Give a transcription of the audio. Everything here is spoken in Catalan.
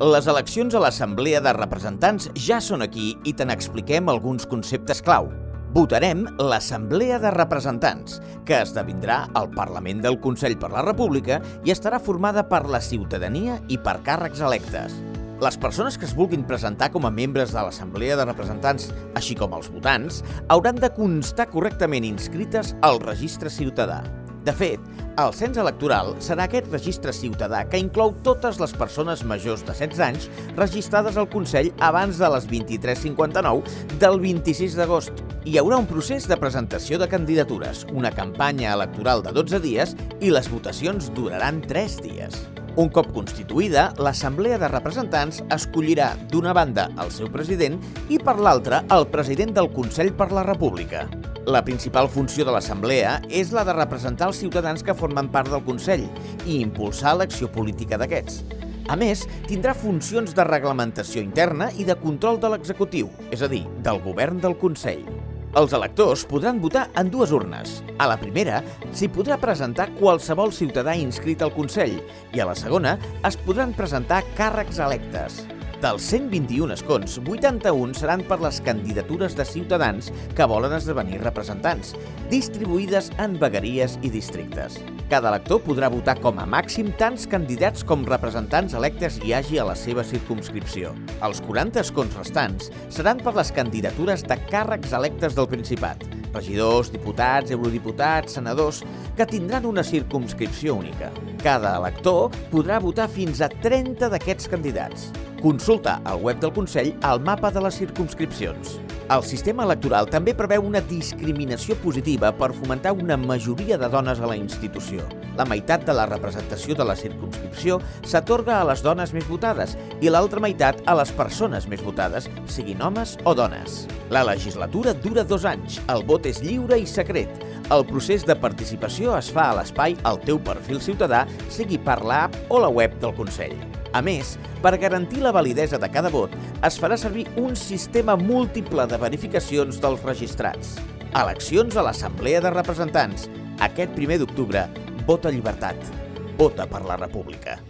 Les eleccions a l'Assemblea de Representants ja són aquí i te n'expliquem alguns conceptes clau. Votarem l'Assemblea de Representants, que esdevindrà el Parlament del Consell per la República i estarà formada per la ciutadania i per càrrecs electes. Les persones que es vulguin presentar com a membres de l'Assemblea de Representants, així com els votants, hauran de constar correctament inscrites al Registre Ciutadà. De fet, el cens electoral serà aquest registre ciutadà que inclou totes les persones majors de 16 anys registrades al Consell abans de les 23:59 del 26 d'agost. Hi haurà un procés de presentació de candidatures, una campanya electoral de 12 dies i les votacions duraran 3 dies. Un cop constituïda, l'Assemblea de Representants escollirà d'una banda el seu president i per l'altra el president del Consell per la República. La principal funció de l'Assemblea és la de representar els ciutadans que formen part del Consell i impulsar l'acció política d'aquests. A més, tindrà funcions de reglamentació interna i de control de l'executiu, és a dir, del govern del Consell. Els electors podran votar en 2 urnes. A la primera s'hi podrà presentar qualsevol ciutadà inscrit al Consell i a la segona es podran presentar càrrecs electes. Dels 121 escons, 81 seran per les candidatures de ciutadans que volen esdevenir representants, distribuïdes en vegueries i districtes. Cada elector podrà votar com a màxim tants candidats com representants electes hi hagi a la seva circumscripció. Els 40 escons restants seran per les candidatures de càrrecs electes del Principat, regidors, diputats, eurodiputats, senadors, que tindran una circumscripció única. Cada elector podrà votar fins a 30 d'aquests candidats. Consulta al web del Consell el mapa de les circumscripcions. El sistema electoral també preveu una discriminació positiva per fomentar una majoria de dones a la institució. La meitat de la representació de la circumscripció s'atorga a les dones més votades i l'altra meitat a les persones més votades, siguin homes o dones. La legislatura dura 2 anys, el vot és lliure i secret. El procés de participació es fa a l'espai al teu perfil ciutadà, sigui per l'app o la web del Consell. A més, per garantir la validesa de cada vot, es farà servir un sistema múltiple de verificacions dels registrats. Eleccions a l'Assemblea de Representants. Aquest 1 d'octubre, vota llibertat. Vota per la República.